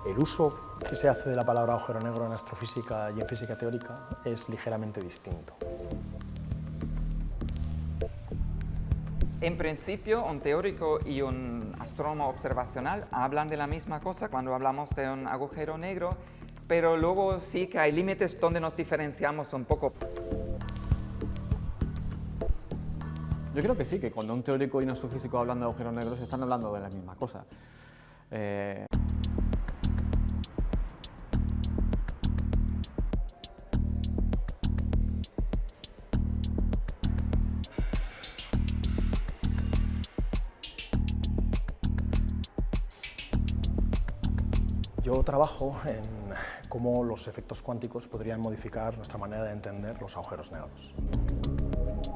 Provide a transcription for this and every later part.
El uso que se hace de la palabra agujero negro en astrofísica y en física teórica es ligeramente distinto. En principio, un teórico y un astrónomo observacional hablan de la misma cosa cuando hablamos de un agujero negro, pero luego sí que hay límites donde nos diferenciamos un poco. Yo creo que sí, que cuando un teórico y un astrofísico hablan de agujeros negros están hablando de la misma cosa. Yo trabajo en cómo los efectos cuánticos podrían modificar nuestra manera de entender los agujeros negros.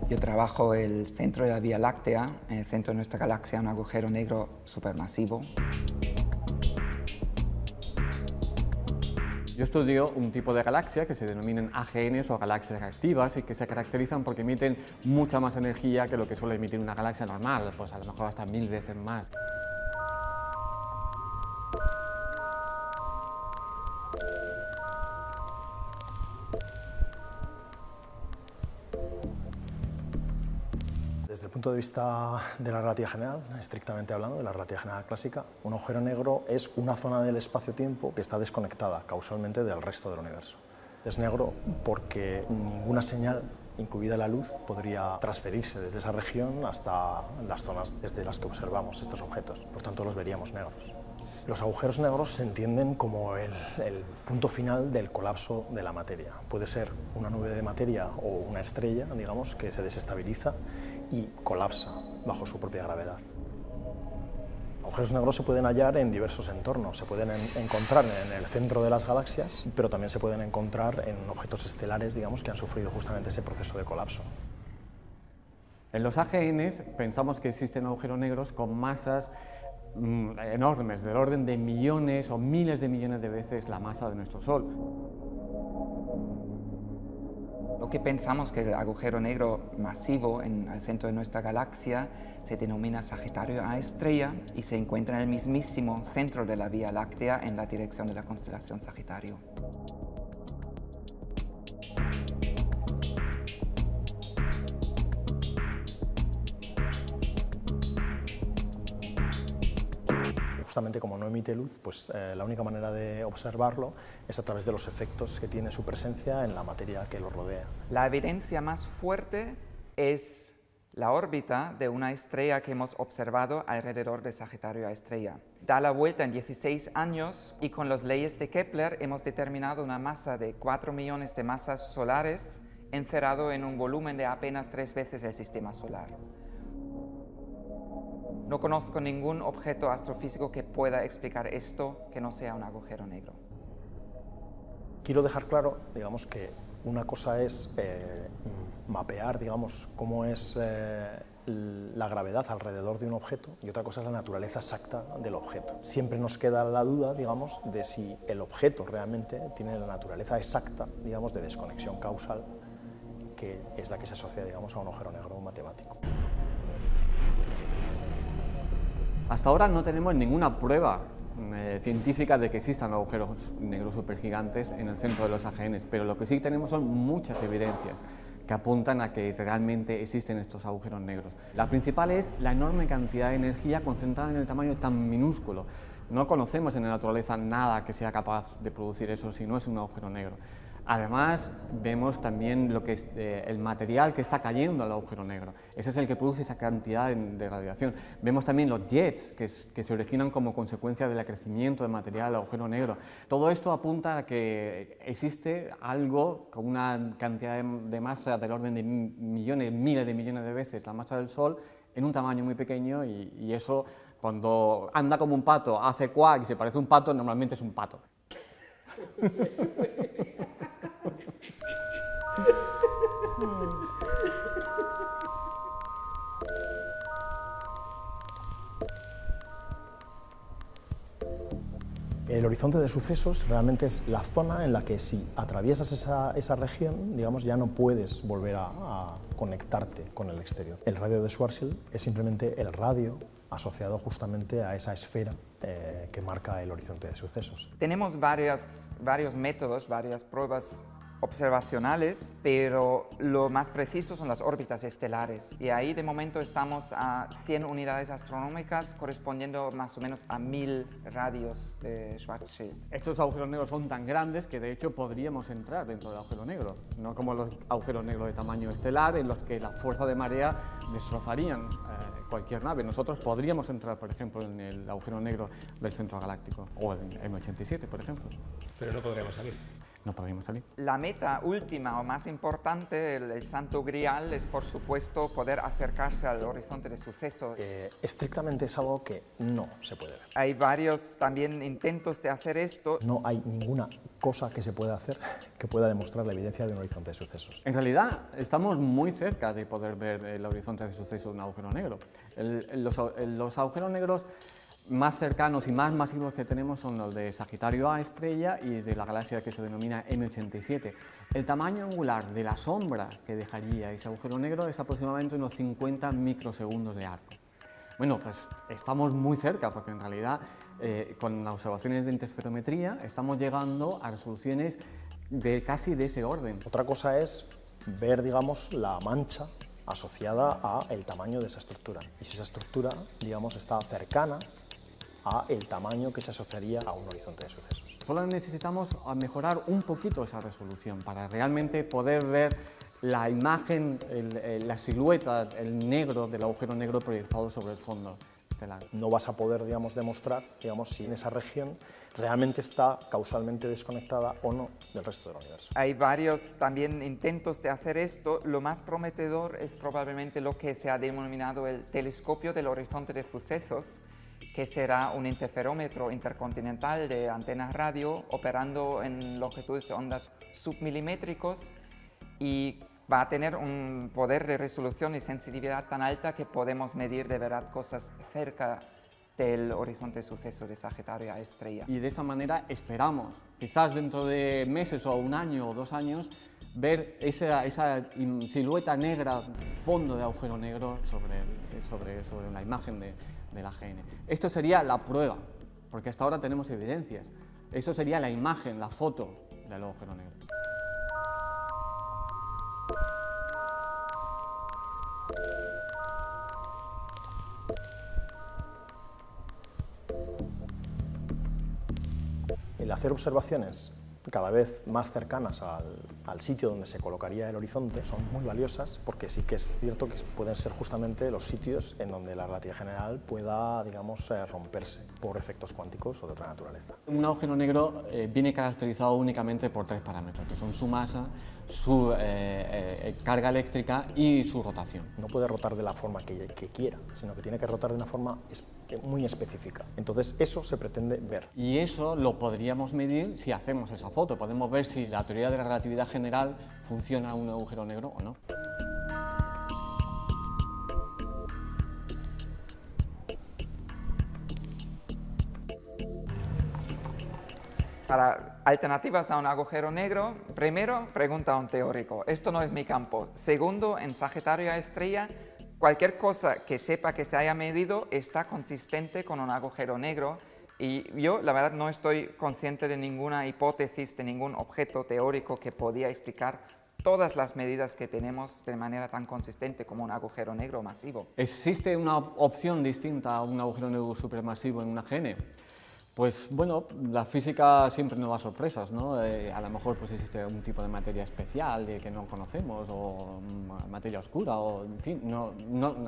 Yo trabajo el centro de la Vía Láctea, en el centro de nuestra galaxia, un agujero negro supermasivo. Yo estudio un tipo de galaxia que se denominan AGNs o galaxias reactivas y que se caracterizan porque emiten mucha más energía que lo que suele emitir una galaxia normal, pues a lo mejor hasta 1000 veces más. Desde el punto de vista de la relatividad general, estrictamente hablando, de la relatividad general clásica, un agujero negro es una zona del espacio-tiempo que está desconectada causalmente del resto del universo. Es negro porque ninguna señal, incluida la luz, podría transferirse desde esa región hasta las zonas desde las que observamos estos objetos. Por tanto, los veríamos negros. Los agujeros negros se entienden como el punto final del colapso de la materia. Puede ser una nube de materia o una estrella, digamos, que se desestabiliza y colapsa bajo su propia gravedad. Agujeros negros se pueden hallar en diversos entornos. Se pueden encontrar en el centro de las galaxias, pero también se pueden encontrar en objetos estelares, digamos, que han sufrido justamente ese proceso de colapso. En los AGNs pensamos que existen agujeros negros con masas enormes, del orden de millones o miles de millones de veces la masa de nuestro Sol. Lo que pensamos que el agujero negro masivo en el centro de nuestra galaxia se denomina Sagitario A estrella y se encuentra en el mismísimo centro de la Vía Láctea en la dirección de la constelación Sagitario. Justamente como no emite luz, pues la única manera de observarlo es a través de los efectos que tiene su presencia en la materia que lo rodea. La evidencia más fuerte es la órbita de una estrella que hemos observado alrededor de Sagitario A estrella. Da la vuelta en 16 años y con las leyes de Kepler hemos determinado una masa de 4 millones de masas solares encerrado en un volumen de apenas 3 veces el sistema solar. No conozco ningún objeto astrofísico que pueda explicar esto que no sea un agujero negro. Quiero dejar claro, digamos, que una cosa es mapear, digamos, cómo es la gravedad alrededor de un objeto y otra cosa es la naturaleza exacta del objeto. Siempre nos queda la duda, digamos, de si el objeto realmente tiene la naturaleza exacta, digamos, de desconexión causal, que es la que se asocia, digamos, a un agujero negro matemático. Hasta ahora no tenemos ninguna prueba científica de que existan agujeros negros supergigantes en el centro de los AGNs, pero lo que sí tenemos son muchas evidencias que apuntan a que realmente existen estos agujeros negros. La principal es la enorme cantidad de energía concentrada en el tamaño tan minúsculo. No conocemos en la naturaleza nada que sea capaz de producir eso si no es un agujero negro. Además, vemos también lo que es el material que está cayendo al agujero negro. Ese es el que produce esa cantidad de radiación. Vemos también los jets que se originan como consecuencia del crecimiento de material del agujero negro. Todo esto apunta a que existe algo con una cantidad de masa del orden de millones, miles de millones de veces la masa del Sol en un tamaño muy pequeño y eso, cuando anda como un pato, hace cuac y se parece a un pato, normalmente es un pato. El horizonte de sucesos realmente es la zona en la que si atraviesas esa región, digamos, ya no puedes volver a conectarte con el exterior. El radio de Schwarzschild es simplemente el radio asociado justamente a esa esfera que marca el horizonte de sucesos. Tenemos varios métodos, varias pruebas observacionales, pero lo más preciso son las órbitas estelares. Y ahí de momento estamos a 100 unidades astronómicas, correspondiendo más o menos a 1000 radios de Schwarzschild. Estos agujeros negros son tan grandes que de hecho podríamos entrar dentro del agujero negro, no como los agujeros negros de tamaño estelar en los que la fuerza de marea destrozarían cualquier nave. Nosotros podríamos entrar, por ejemplo, en el agujero negro del centro galáctico o en M87, por ejemplo. Pero no podremos salir. No podríamos salir. La meta última o más importante, el santo grial, es por supuesto poder acercarse al horizonte de sucesos. Estrictamente es algo que no se puede ver. Hay varios también intentos de hacer esto. No hay ninguna cosa que se pueda hacer que pueda demostrar la evidencia de un horizonte de sucesos. En realidad, estamos muy cerca de poder ver el horizonte de sucesos de un agujero negro. Los agujeros negros más cercanos y más masivos que tenemos son los de Sagitario A estrella y de la galaxia que se denomina M87. El tamaño angular de la sombra que dejaría ese agujero negro es aproximadamente unos 50 microsegundos de arco. Bueno, pues estamos muy cerca porque en realidad con las observaciones de interferometría estamos llegando a resoluciones casi de ese orden. Otra cosa es ver, digamos, la mancha asociada al tamaño de esa estructura. Y si esa estructura, digamos, está cercana a el tamaño que se asociaría a un horizonte de sucesos. Solo necesitamos mejorar un poquito esa resolución para realmente poder ver la imagen, la silueta, el negro del agujero negro proyectado sobre el fondo estelar. No vas a poder, digamos, demostrar, digamos, si en esa región realmente está causalmente desconectada o no del resto del universo. Hay varios también intentos de hacer esto. Lo más prometedor es probablemente lo que se ha denominado el telescopio del horizonte de sucesos, que será un interferómetro intercontinental de antenas radio operando en longitudes de ondas submilimétricos y va a tener un poder de resolución y sensibilidad tan alta que podemos medir de verdad cosas cerca del horizonte de sucesos de Sagitario A estrella. Y de esa manera esperamos, quizás dentro de meses o un año o 2 años, ver esa silueta negra, fondo de agujero negro sobre la imagen del AGN. Esto sería la prueba, porque hasta ahora tenemos evidencias. Eso sería la imagen, la foto del agujero negro. El hacer observaciones cada vez más cercanas al sitio donde se colocaría el horizonte son muy valiosas porque sí que es cierto que pueden ser justamente los sitios en donde la relatividad general pueda, digamos, romperse por efectos cuánticos o de otra naturaleza. Un agujero negro viene caracterizado únicamente por 3 parámetros, que son su masa, su carga eléctrica y su rotación. No puede rotar de la forma que quiera, sino que tiene que rotar de una forma muy específica. Entonces eso se pretende ver. Y eso lo podríamos medir si hacemos esa foto. Podemos ver si la teoría de la relatividad general funciona en un agujero negro o no. Para alternativas a un agujero negro, primero, pregunta a un teórico. Esto no es mi campo. Segundo, en Sagitario A estrella, cualquier cosa que sepa que se haya medido está consistente con un agujero negro. Y yo, la verdad, no estoy consciente de ninguna hipótesis, de ningún objeto teórico que podía explicar todas las medidas que tenemos de manera tan consistente como un agujero negro masivo. ¿Existe una opción distinta a un agujero negro supermasivo en una AGN? Pues bueno, la física siempre nos da sorpresas, ¿no? A lo mejor pues existe un tipo de materia especial que no conocemos, o materia oscura, o en fin,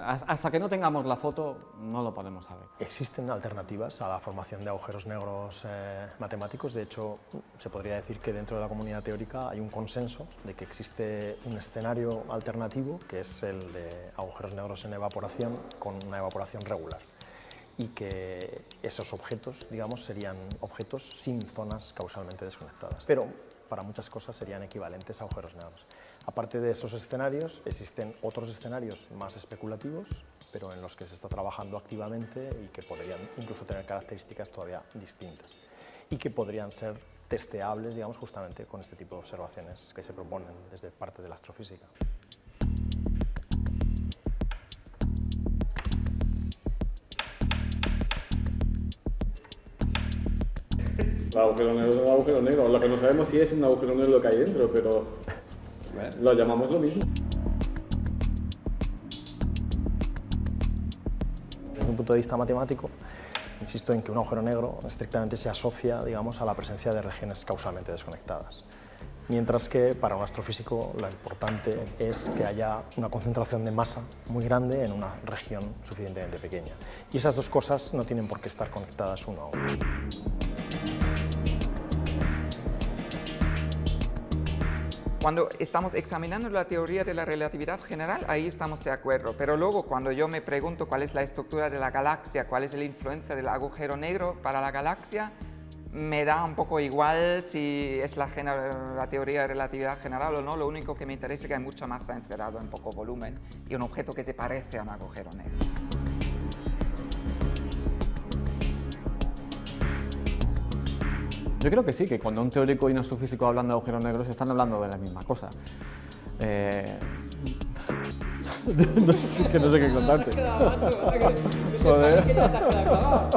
hasta que no tengamos la foto no lo podemos saber. Existen alternativas a la formación de agujeros negros matemáticos. De hecho, se podría decir que dentro de la comunidad teórica hay un consenso de que existe un escenario alternativo, que es el de agujeros negros en evaporación con una evaporación regular, y que esos objetos, digamos, serían objetos sin zonas causalmente desconectadas, pero para muchas cosas serían equivalentes a agujeros negros. Aparte de esos escenarios, existen otros escenarios más especulativos, pero en los que se está trabajando activamente y que podrían incluso tener características todavía distintas y que podrían ser testeables, digamos, justamente con este tipo de observaciones que se proponen desde parte de la astrofísica. El agujero negro es un agujero negro. Lo que no sabemos si es un agujero negro lo que hay dentro, pero lo llamamos lo mismo. Desde un punto de vista matemático, insisto en que un agujero negro estrictamente se asocia, digamos, a la presencia de regiones causalmente desconectadas. Mientras que para un astrofísico lo importante es que haya una concentración de masa muy grande en una región suficientemente pequeña. Y esas dos cosas no tienen por qué estar conectadas uno a otro. Cuando estamos examinando la teoría de la relatividad general, ahí estamos de acuerdo. Pero luego, cuando yo me pregunto cuál es la estructura de la galaxia, cuál es la influencia del agujero negro para la galaxia, me da un poco igual si es la teoría de relatividad general o no. Lo único que me interesa es que hay mucha masa encerrada en poco volumen y un objeto que se parece a un agujero negro. Yo creo que sí, que cuando un teórico y un astrofísico hablan de agujeros negros están hablando de la misma cosa. No sé qué contarte. Joder. Que ya te has quedado clavado.